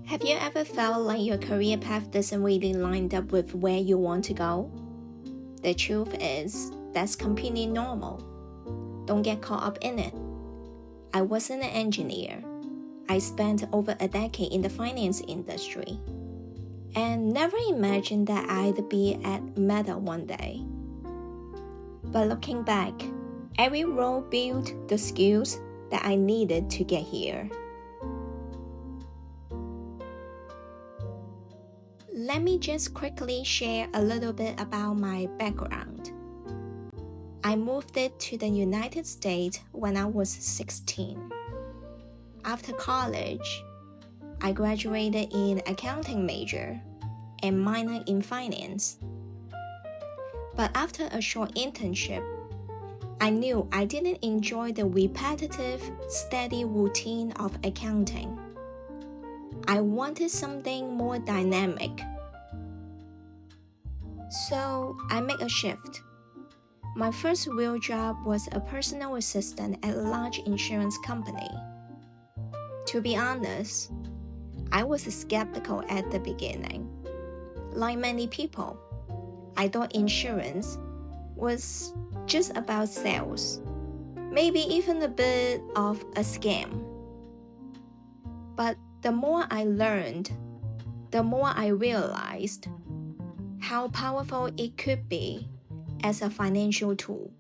Have you ever felt like your career path doesn't really line up with where you want to go? The truth is, that's completely normal. Don't get caught up in it. I wasn't an engineer. I spent over a decade in the finance industry and never imagined that I'd be at Meta one day. But looking back, every role built the skills that I needed to get here. Let me just quickly share a little bit about my background. I moved to the United States when I was 16. After college, I graduated in accounting major and minored in finance. But after a short internship, I knew I didn't enjoy the repetitive, steady routine of accounting. I wanted something more dynamic. So I made a shift. My first real job was a personal assistant at a large insurance company. To be honest, I was skeptical at the beginning. Like many people, I thought insurance was just about sales, maybe even a bit of a scam. But the more I learned, the more I realized how powerful it could be as a financial tool.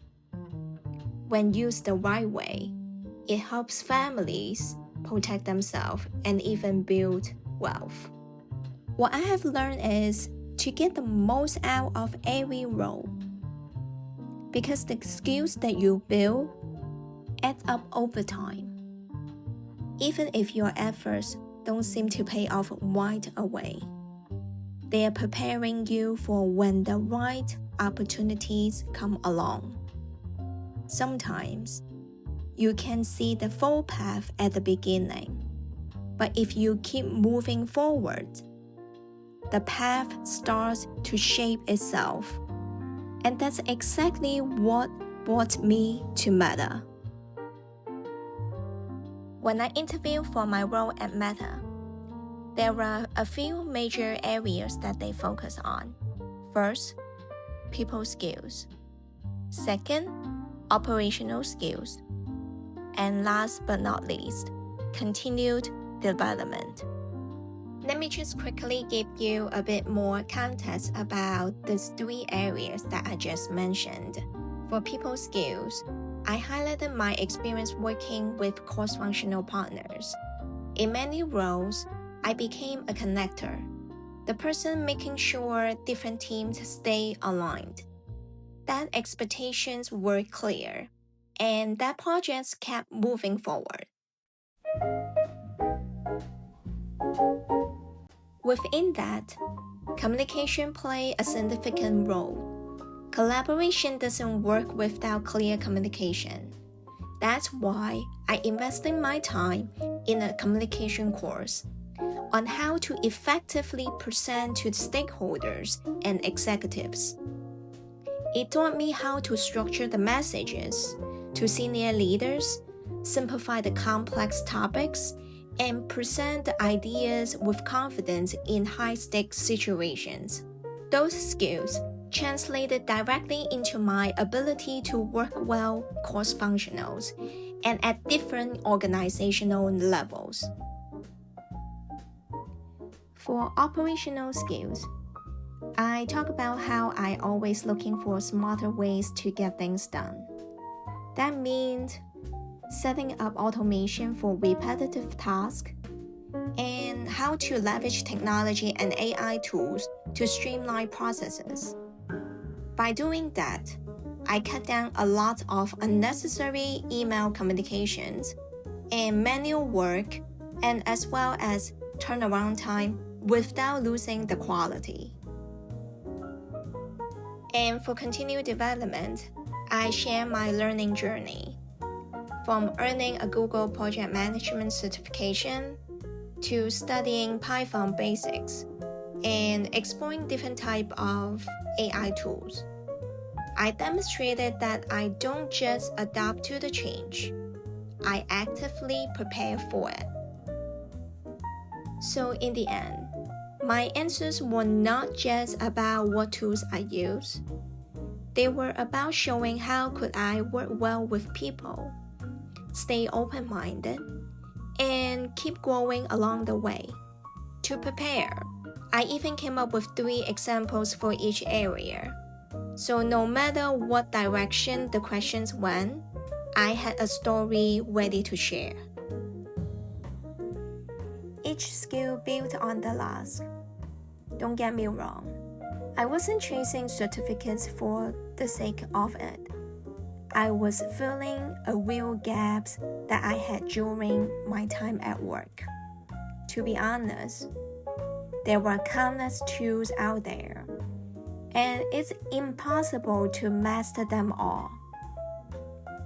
When used the right way, it helps families protect themselves and even build wealth. What I have learned is to get the most out of every role, because the skills that you build add up over time, even if your efforts don't seem to pay off right away. They are preparing you for when the right opportunities come along. Sometimes, you can see the full path at the beginning, but if you keep moving forward, the path starts to shape itself. And that's exactly what brought me to Meta. When I interviewed for my role at Meta, there are a few major areas that they focus on. First, people skills. Second, operational skills. And last but not least, continued development. Let me just quickly give you a bit more context about these three areas that I just mentioned. For people skills, I highlighted my experience working with cross-functional partners. In many roles, I became a connector, the person making sure different teams stay aligned, that expectations were clear, and that projects kept moving forward. Within that, communication plays a significant role. Collaboration doesn't work without clear communication. That's why I invested my time in a communication course on how to effectively present to stakeholders and executives. It taught me how to structure the messages to senior leaders, simplify the complex topics, and present the ideas with confidence in high-stakes situations. Those skills translated directly into my ability to work well cross-functionals and at different organizational levels. For operational skills, I talk about how I always looking for smarter ways to get things done. That means setting up automation for repetitive tasks and how to leverage technology and AI tools to streamline processes. By doing that, I cut down a lot of unnecessary email communications and manual work, and as well as turnaround time without losing the quality. And for continued development, I share my learning journey, from earning a Google Project Management certification to studying Python basics and exploring different types of AI tools. I demonstrated that I don't just adapt to the change, I actively prepare for it. So in the end, my answers were not just about what tools I use. They were about showing how could I work well with people, stay open-minded, and keep growing along the way. To prepare, I even came up with 3 examples for each area. So no matter what direction the questions went, I had a story ready to share. Each skill built on the last. Don't get me wrong, I wasn't chasing certificates for the sake of it. I was filling a real gaps that I had during my time at work. To be honest, there were countless tools out there, and it's impossible to master them all.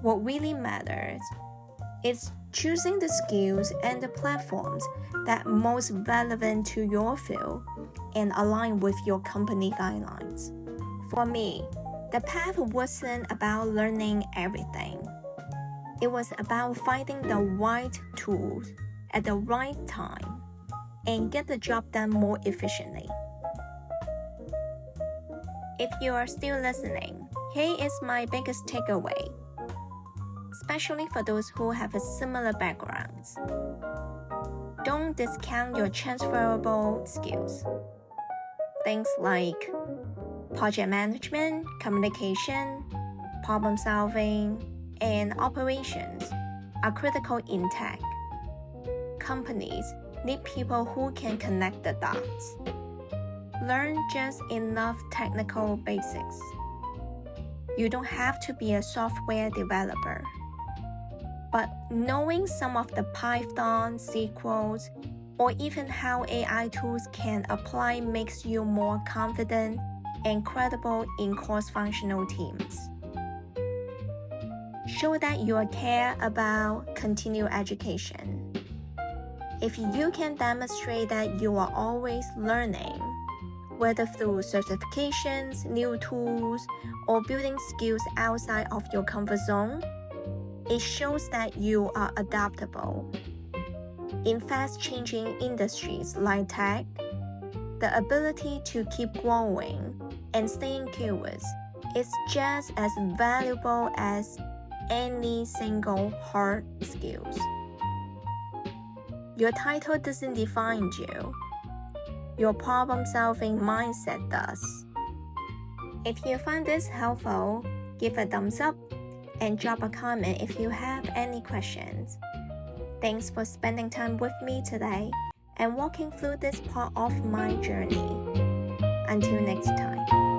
What really matters is choosing the skills and the platforms that most relevant to your field and align with your company guidelines. For me, the path wasn't about learning everything. It was about finding the right tools at the right time and get the job done more efficiently. If you are still listening, here is my biggest takeaway, especially for those who have a similar backgrounds. Don't discount your transferable skills. Things like project management, communication, problem solving, and operations are critical in tech. Companies need people who can connect the dots. Learn just enough technical basics. You don't have to be a software developer, but knowing some of the Python, SQLs, or even how AI tools can apply makes you more confident and credible in cross-functional teams. Show that you care about continued education. If you can demonstrate that you are always learning, whether through certifications, new tools, or building skills outside of your comfort zone, it shows that you are adaptable. In fast-changing industries like tech, the ability to keep growing and staying curious is just as valuable as any single hard skills. Your title doesn't define you. Your problem-solving mindset does. If you found this helpful, give a thumbs up and drop a comment if you have any questions. Thanks for spending time with me today and walking through this part of my journey. Until next time.